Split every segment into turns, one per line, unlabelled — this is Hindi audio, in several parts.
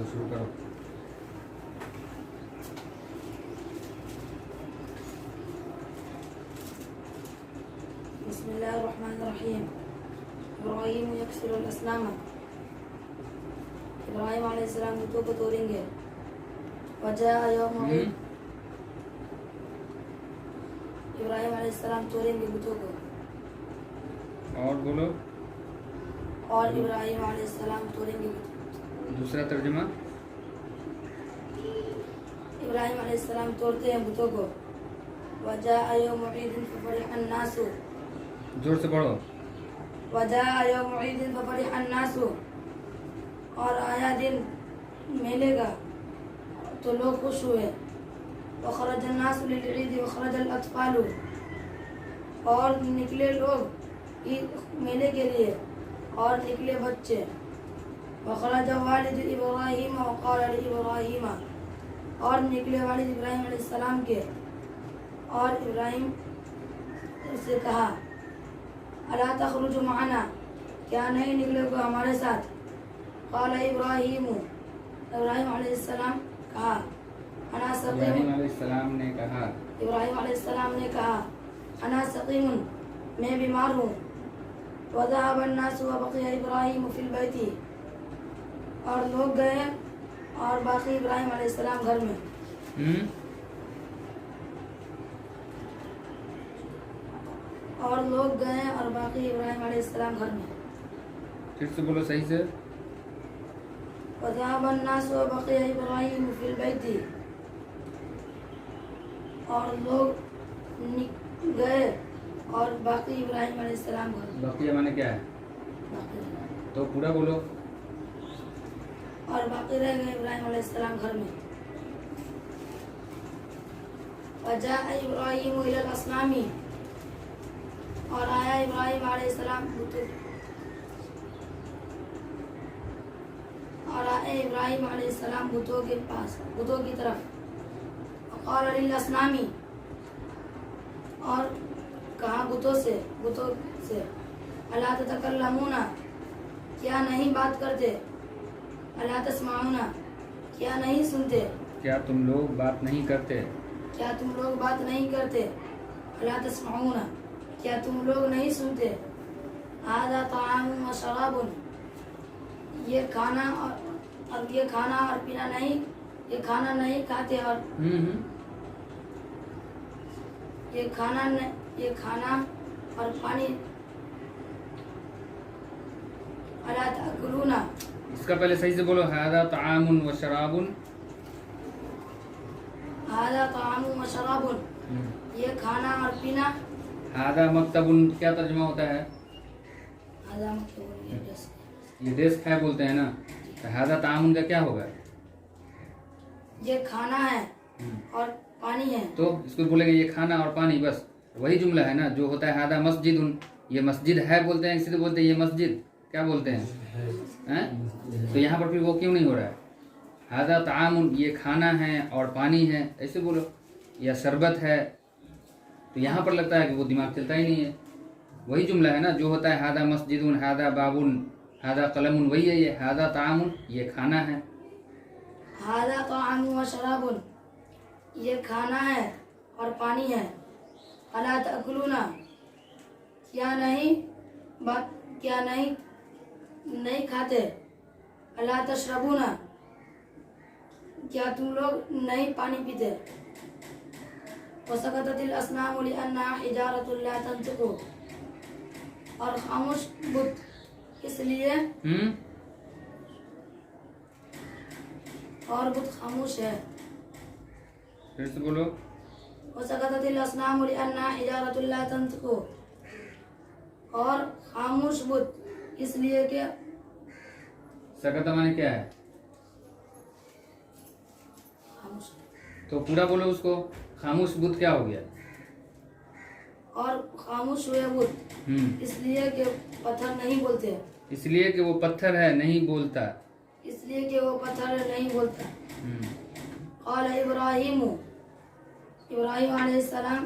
शुरू करो।
बिस्मिल्लाहिर्रहमानिर्रहीम। इब्राहीम यक्सिरुल अस्नाम। इब्राहीम अलैहिस्सलाम बुतों को तोड़ेंगे। वजह यौम ईद। इब्राहीम अलैहिस्सलाम तोड़ेंगे बुतों को।
और बोलो।
और इब्राहीम अलैहिस्सलाम तोड़ेंगे बुतों।
दूसरा तर्जुमा।
इब्राहीम अलैहिस्सलाम तोड़ते हैं बुतों को। वजह यौम ईद फफरिहन नासु।
जोर से पढ़ो।
वजह यौम ईद फफरिहन नासु। और आया दिन मेले का तो लोग खुश हुए। वखरजन नासु लिल-ईद वखरजल अत्फालु। और निकले लोग ईद मेले के लिए और निकले बच्चे। वखरज वालिद इब्राहीम वक़ाल इब्राहीम। और निकले वालिद इब्राहीम अलैहिस्सलाम के और इब्राहीम से कहा अला तखरुजु माना, क्या नहीं निकलोगे हमारे साथ। क़ाल इब्राहीम अलैहिस्सलाम कहा अना सक़ीम।
इब्राहीम अलैहिस्सलाम ने कहा
इब्राहीम अलैहिस्सलाम ने कहा अना सक़ीमुन, मैं बीमार हूँ। वज़हब अन्नासु व बक़िया इब्राहीम फ़िल बैति। और लोग गए और बाकी इब्राहीम अलैहिस्सलाम घर में। और लोग गए और बाकी इब्राहीम अलैहिस्सलाम घर में।
फिर से बोलो सही से।
वज़हब अन्नासु व बक़िया इब्राहीम फ़िल बैति। और लोग गए और बाकी इब्राहीम अलैहिस्सलाम घर में।
बकिया माने क्या है? तो पूरा बोलो।
और बाकी रह गए इब्राहीम अलैहिस्सलाम घर में। वजाअ इब्राहीम इलल अस्नामी। और आया इब्राहीम अलैहिस्सलाम बुतों के पास, बुतों की तरफ। क़ाल लिल अस्नामी। और कहा बुतों से अला ततकल्लमूना, क्या नहीं बात करते। अला तस्माऊना, क्या नहीं सुनते।
क्या तुम लोग बात नहीं करते।
क्या तुम लोग बात नहीं करते। अला तस्माऊना, क्या तुम लोग नहीं सुनते। हाज़ा ताअमुन व शराबुन, ये खाना और पीना नहीं, ये खाना नहीं खाते और ये खाना और पानी। अला ताकुलूना,
इसका पहले सही से बोलो। हाज़ा ताअमुन व शराबुन।
हाज़ा ताअमुन व शराबुन, ये खाना और पीना।
हाज़ा मक्तबुन क्या तर्जुमा होता है?
हाज़ा मतलब
ये डेस्क है बोलते हैं ना। तो हाज़ा ताअमुन का क्या होगा?
ये खाना है और पानी है।
तो इसको बोलेंगे ये खाना और पानी, बस वही जुमला है ना जो होता है। हादा मस्जिदुन, ये मस्जिद है बोलते हैं, इसी से बोलते हैं ये मस्जिद क्या बोलते हैं? तो यहाँ पर फिर वो क्यों नहीं हो रहा है? हादा तामुन, ये खाना है और पानी है, ऐसे बोलो। या शरबत है, तो यहाँ पर लगता है कि वो दिमाग चलता ही नहीं है। वही जुमला है ना जो होता है हादा मस्जिदुन, हादा बाबुन, हादा कलमुन, वही है ये। हादा तामुन, ये खाना है।
हादा ताअमुन व शराबुन, ये खाना है और पानी है। अला तअकुलूना, क्या नहीं खाते। अला तशरबूना, क्या तुम लोग नहीं पानी पीते। वसकततिल अस्नामु लिअन्नहा हिजारतुन ला तंतिकु। और खामोश बुत इसलिए और बुत खामोश है।
फिर से बोलो।
वसकततिल अस्नामु लिअन्नहा हिजारतुन ला तंतिकु। और खामोश बुत इसलिए कि
सकत माने क्या है?
खामोश।
तो पूरा बोलो उसको। खामोश बुत क्या हो गया?
और खामोश हुए बुत इसलिए कि पत्थर नहीं बोलते।
इसलिए कि वो पत्थर है, नहीं बोलता।
इसलिए कि वो पत्थर नहीं बोलता। क़ाल इब्राहीम, इब्राहीम अलैहिस्सलाम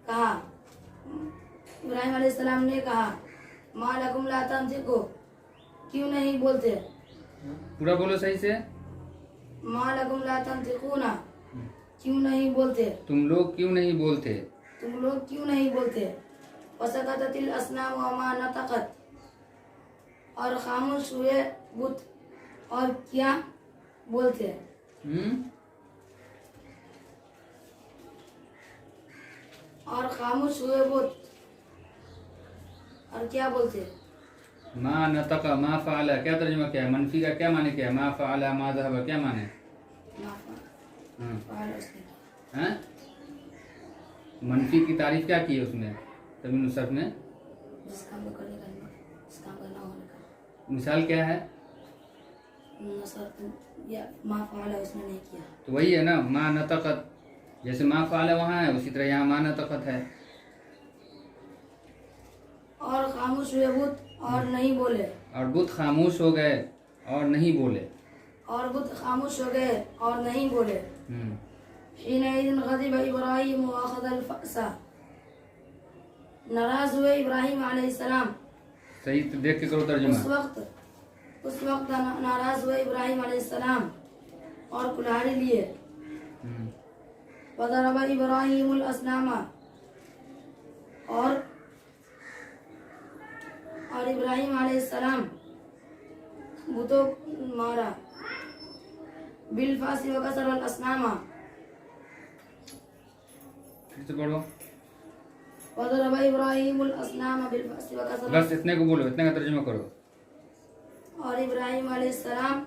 कहा, इब्राहीम अलैहिस्सलाम ने कहा मा लकुम ला तंतिकू, क्यों नहीं बोलते।
पूरा बोलो सही से।
मा लकुम ला तंतिकूना, क्यों नहीं बोलते,
तुम लोग क्यों नहीं बोलते।
तुम लोग क्यों नहीं बोलते। वसकततिल अस्नाम व मा नतकत, और खामोश हुए बुत और क्या बोलते। और खामोश हुए बुत और क्या बोलते।
मा नतका मा फ़अला क्या तर्जुमा क्या है, मनफी का क्या माने क्या है, मा फ़अला मा ज़हबा क्या माने। हैं मनफी की तारीफ क्या की है उसमें तमीम सर्फ में,
जिस काम को करने का जिस काम का ना होने का
मिसाल क्या है।
नसर या मा फ़अला उसने नहीं किया।
तो वही है ना, मा नतकत, जैसे मा फ़अला वहाँ है उसी तरह यहाँ मा नतकत है।
और खामोश हुए बुत और नहीं बोले,
और बुत खामोश हो गए और नहीं बोले।
और बुत खामोश हो गए और नहीं बोले। हिनइज़िन ग़ज़िब इब्राहीम व अख़ज़ल फ़असा, नाराज हुए इब्राहिम अलैहिस्सलाम।
सही तो देख के करो तर्जुमा।
उस वक्त नाराज हुए इब्राहिम अलैहिस्सलाम और कुल्हाड़ी लिए। वज़रब इब्राहीमुल अस्नामा, और इब्राहिम अलैहिस्सलाम बुतों मारा। बिलफासी व कसरल अस्नामा,
फिर से पढ़ो।
वज़रब इब्राहीमुल अस्नामा बिलफासी व कसरल,
बस इतने को बोलो, इतने का तर्जुमा करो।
और इब्राहिम अलैहिस्सलाम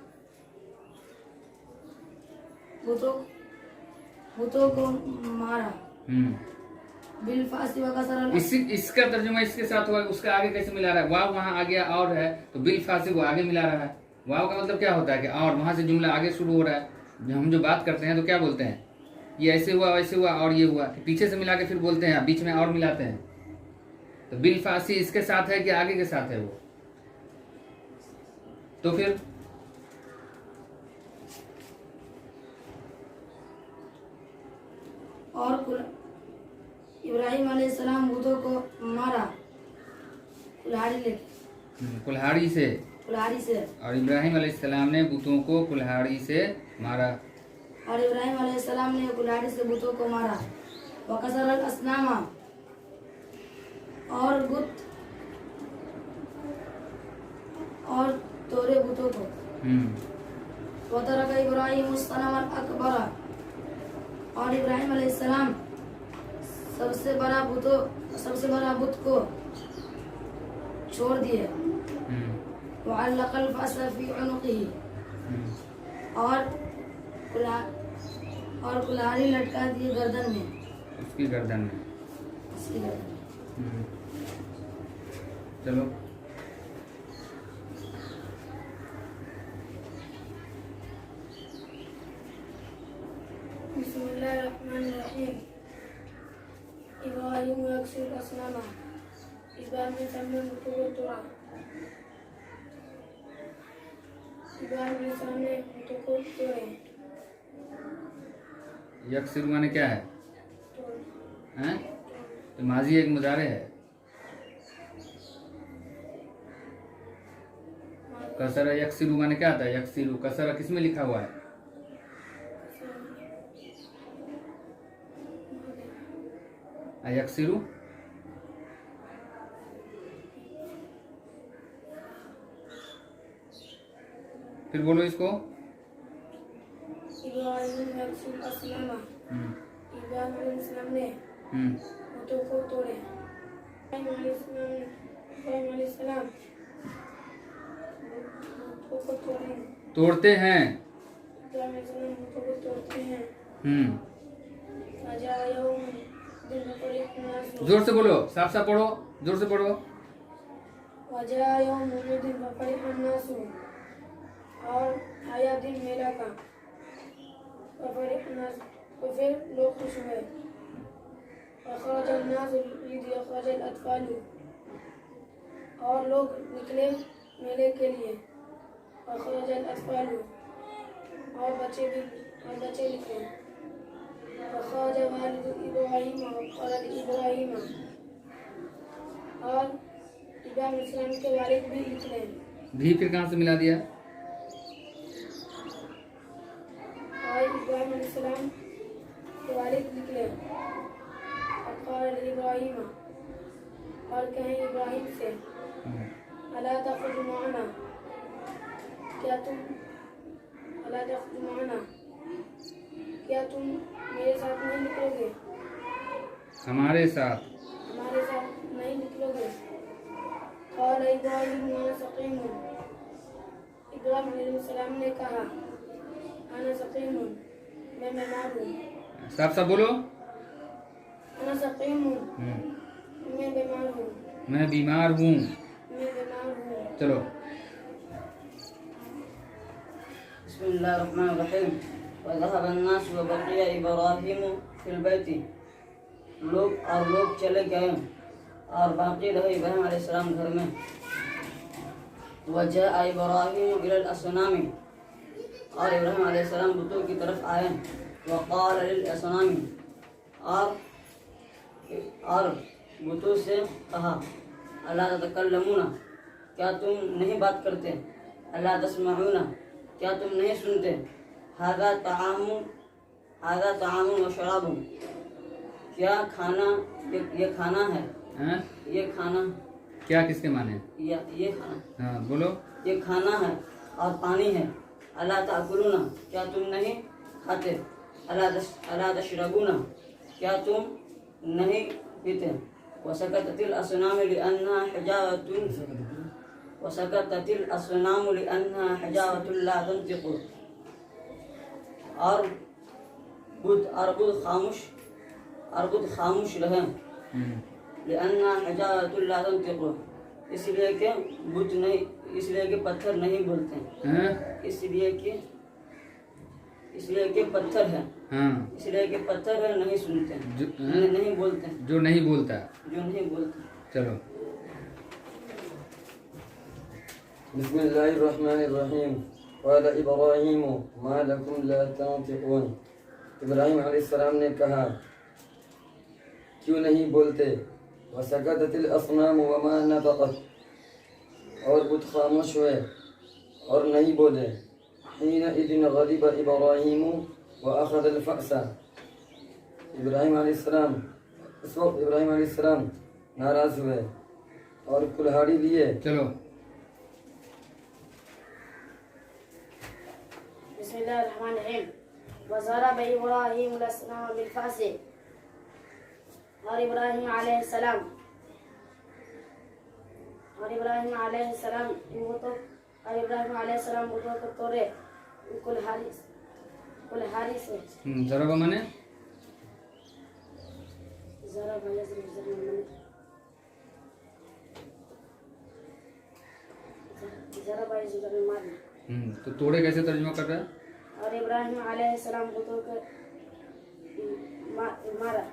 बुतों को मारा। बिलफासी व कसरल,
इसका तर्जुमा इसके साथ हुआ, उसका आगे कैसे मिला रहा है, वाव वहाँ आ गया और है तो बिल फासी को आगे मिला रहा है। वाव का मतलब क्या होता है कि और वहाँ से जुमला आगे शुरू हो रहा है। हम जो बात करते हैं तो क्या बोलते हैं, ये ऐसे हुआ वैसे हुआ और ये हुआ, कि पीछे से मिला के फिर बोलते हैं, बीच में और मिलाते हैं। तो बिल फासी इसके साथ है कि आगे के साथ है वो, तो फिर
और इब्राहिम अलैहिस्सलाम बुतों को मारा कुल्हाड़ी लेके,
कुल्हाड़ी से।
और
इब्राहिम अलैहिस्सलाम ने बुतों को कुल्हाड़ी से मारा।
और इब्राहिम अलैहिस्सलाम ने कुल्हाड़ी से बुतों को मारा। वकसरल अस्नामा, और बुत और तोड़े बुतों को। वतरक इब्राहिम उस-सनमल अकबरा, और इब्राहिम अलैहिस्सलाम सबसे बड़ा बुत को छोड़ दिए। वअल्लक़ल फ़स्ल फ़ी उनुक़िही, और कुल्हाड़ी लटका दिए गर्दन में,
उसकी गर्दन में। चलो
बिस्मिल्लाहिर्रहमानिर्रहीम। इब्राहिम यक्सिर अस्नामा, इब्राहिम ने सामने बुतों को तोड़ा। इब्राहिम ने सामने बुतों को तोड़े।
यक्सिर माने क्या है, हैं? तो माजी एक मुजारे है। कसरा यक्सिरु माने क्या आता है, यक्सिरु कसरा किस में लिखा हुआ है, यक्सिरु। फिर बोलो इसको।
इब्राहिम यक्सिर अस्नामा, इब्राहिम अलैहिस्सलाम ने बुतों को तोड़े। इब्राहिम अलैहिस्सलाम बुतों को
तोड़ते हैं।
इब्राहिम अलैहिस्सलाम बुतों को तोड़ते हैं।
जोर से बोलो, साफ साफ पढ़ो, जोर से पढ़ो।
और आया दिन मेला का, तो फिर लोग खुश हुए। और लोग निकले मेले के लिए। और बच्चे निकले। इब्राहिम, और इब्राहिम के वालिद भी निकले।
भी फिर कहाँ से मिला दिया,
अलिफ निकले। क़ाल इब्राहीम, और कहें इब्राहिम से, अला तख़ुज़ मअना, क्या तुम अला तख़ुज़ मअना, क्या तुम मेरे साथ नहीं निकलोगे,
हमारे साथ
नहीं निकलोगे। क़ाल इब्राहीम अना सक़ीमुन, इब्राहीम अलैहिस्सलाम ने कहा, अना सक़ीमुन, मैं बीमार हूँ।
साफ बोलो।
अना सक़ीमुन, मैं बीमार हूँ।
मैं बीमार हूँ। चलो।
बिस्मिल्लाहिर्रहमानिर्रहीम। वज़हब अन्नास व बक़िया इब्राहीम फिल बैति, लोग चले गए और बाकी रहे इब्राहीम अलैहिस्सलाम घर में। वजह इब्राहीम इलल असनामी, और इब्राहीम अलैहिस्सलाम बुतों की तरफ आए। वक़ाल लिल असनामी, और बुतों से कहा, अला ततकल्लमूना, क्या तुम नहीं बात करते, अला तस्मऊना, क्या तुम नहीं सुनते, हाज़ा तआमुन व शराबुन, क्या खाना, ये खाना है।
हाँ?
ये खाना
क्या किसके माने?
ये खाना,
हाँ बोलो।
ये खाना है और पानी है। अला ताकुलूना, क्या तुम नहीं खाते, अला तशरबूना, क्या तुम नहीं पीते। वसकततिल असनाम लिअन्नहा हिजारतुन ला तंतिक़ु, और बुत खामोश रहे। लिअन्नहा हिजारतुन ला तंतिक़ु, इसलिए कि पत्थर नहीं बोलते।
हाँ?
इसलिए कि पत्थर है।
हाँ।
इसलिए कि पत्थर है, नहीं सुनते, नहीं बोलते,
जो नहीं बोलता। चलो।
बिस्मिल्लाहिर्रहमानिर्रहीम। क़ाल इब्राहीम मा लकुम ला तंतिक़ून, इब्राहीम अलैहिस्सलाम ने कहा, क्यों नहीं बोलते। वसकततिल असनाम वमा नतक़त, और बुत खामोश हुए और नहीं बोले। हिनइज़िन ग़ज़िब इब्राहीम व अख़ज़ल फ़असा, इस वक्त इब्राहीम अलैहिस्सलाम नाराज़ हुए और कुल्हाड़ी लिए।
चलो।
बिस्मिल्लाहिर्रहमानिर्रहीम। वज़रब इब्राहीम अलैहिस्सलाम बिल-फ़अस, और इब्राहीम अलैहिस्सलाम बुतों को तोड़े कुल्हाड़ी से।
ज़रब माने? तो तोड़े कैसे तर्जुमा कर रहा है?
और इब्राहीम अलैहिस्सलाम बुतों को मारा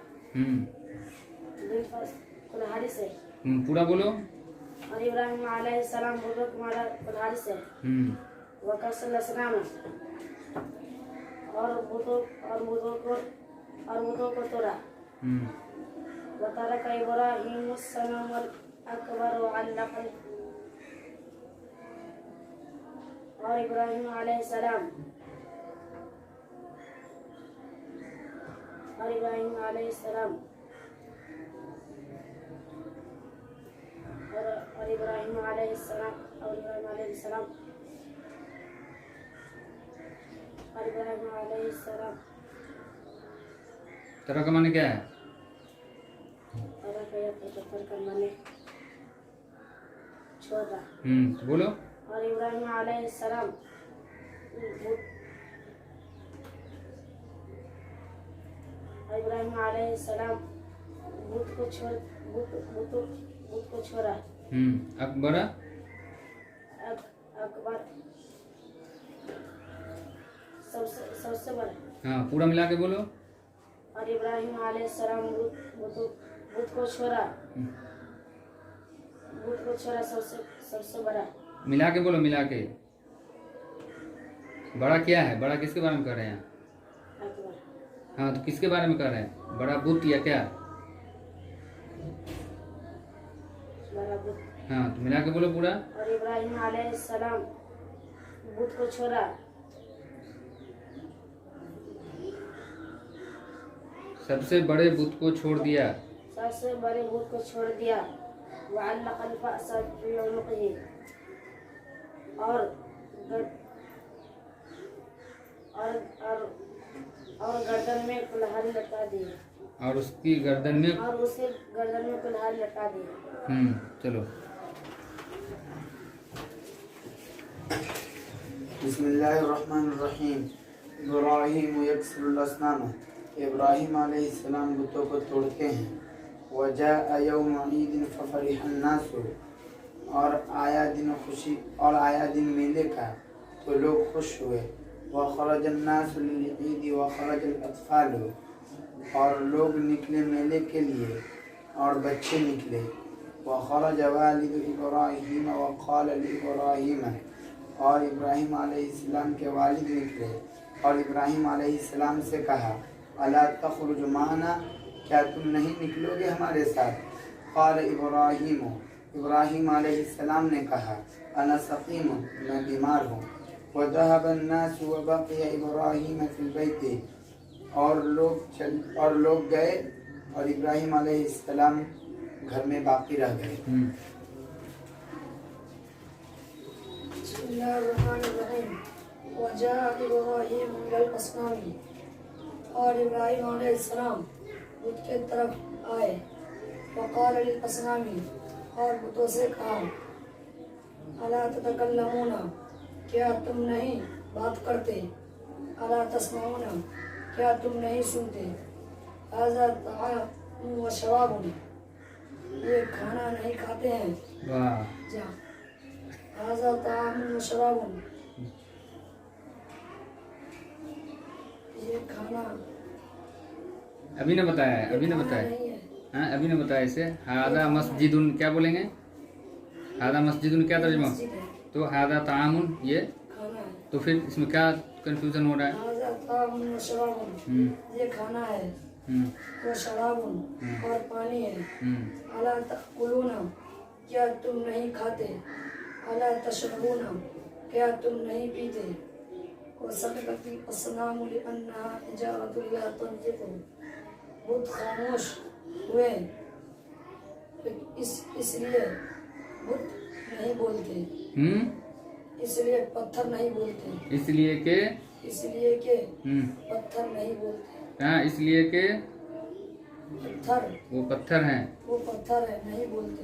कुल्हाड़ी से।
पूरा बोलो।
और इब्राहीम अलैहिस्सलाम बुतों को मारा कुल्हाड़ी से। वकसल असनाम, और बुतों को तोड़ा। वतरक इब्राहीम सनमल अकबर अल्लक़ल, और इब्राहीम अलैहिस्सलाम
तरह का माने क्या है?
छोटा।
बोलो।
और इब्राहीम अलैहिस्सलाम बुत को छोड़ा।
अकबर
सबसे बड़ा।
हाँ, पूरा मिला के बोलो।
और इब्राहीम अलैहिस्सलाम बुत को छोड़ा सबसे बड़ा।
मिला के बोलो, मिला के। बड़ा क्या है? बड़ा किसके बारे में कर रहे हैं?
अकबर।
हाँ, तो किसके बारे में कर रहे हैं? बड़ा बुत या क्या?
बड़ा बुत।
हाँ, तो मिला के बोलो पूरा।
और इब्राहीम अलैहिस्सलाम बुत को छोड़ा
सबसे बड़े बुत को छोड़ दिया।
सबसे बड़े बुत को छोड़ दिया। वअल्लक़ल फ़अस फ़ी उनुक़िही, और गर्दन में कुल्हाड़ी लटका दी।
और उसकी गर्दन में
और उसके गर्दन में कुल्हाड़ी लटका दी।
चलो।
बिस्मिल्लाहिर्रहमानिर्रहीम। इब्राहीम यक्सिरुल अस्नाम, इब्राहीम अलैहिस्सलाम बुतों को तोड़ते हैं। वजाअ यौम ईदिन फफरिहन नासु, और आया दिन मेले का तो लोग खुश हुए। वखरजन नासु लिल ईद वखरजल अत्फालु, और लोग निकले मेले के लिए और बच्चे निकले। वखरज वालिदु इब्राहीम वक़ाल लिइब्राहीम, और इब्राहीम अलैहिस्सलाम के वालिद निकले और इब्राहीम अलैहिस्सलाम से कहा, अला तख़रुज माना, क्या तुम नहीं निकलोगे हमारे साथ? क़ाल इब्राहीम, इब्राहीम अलैहिस्सलाम ने कहा, अना सक़ीम, मैं बीमार हूँ। वज़हब अन्नासु वबक़िय इब्राहीम फ़िल बैति, और लोग गए और इब्राहीम अलैहिस्सलाम घर में बाकी रह गए।
बिस्मिल्लाहिर्रहमानिर्रहीम। वजाअ इब्राहीम इलल अस्नामी, और इब्राहीम अलैहिस्सलाम बुत के तरफ आए। वक़ाल लिल अस्नामी, और बुतों से कहा, अला ततकल्लमूना, क्या तुम नहीं बात करते? अला तस्माऊना, क्या तुम नहीं सुनते? हाज़ा तआमुन व शराबुन, ये खाना नहीं खाते हैं।
वाह।
जा हाज़ा तआमुन व शराबुन, ये खाना
अभी ने बताया है, अभी ने
खाना
बताया।
नहीं है।
हाँ, अभी ने बताया इसे। हादा मस्जिदुन क्या बोलेंगे? हादा मस्जिदुन क्या तर्जुमा?
मस्जिद है,
तो हादा तामुन ये,
खाना है।
तो फिर इसमें क्या कंफ्यूजन हो रहा है?
हाज़ा तआमुन व शराबुन, ये खाना है।
हम्म,
वो शराबुन, और पानी है।
हम्म,
अला तअकुलूना, क्या तुम नहीं खाते? अला तशरबूना, क्या तुम नहीं पीते? वसकती अस्नामु लिअन्नहा इजारतुन ला तंतिकु, बुत खामोश हुए इसलिए बुत नहीं बोलते। इसलिए पत्थर नहीं बोलते।
इसलिए के
इसलिए के पत्थर नहीं बोलते।
हाँ, इसलिए के
पत्थर,
वो पत्थर हैं।
वो पत्थर है, नहीं बोलते।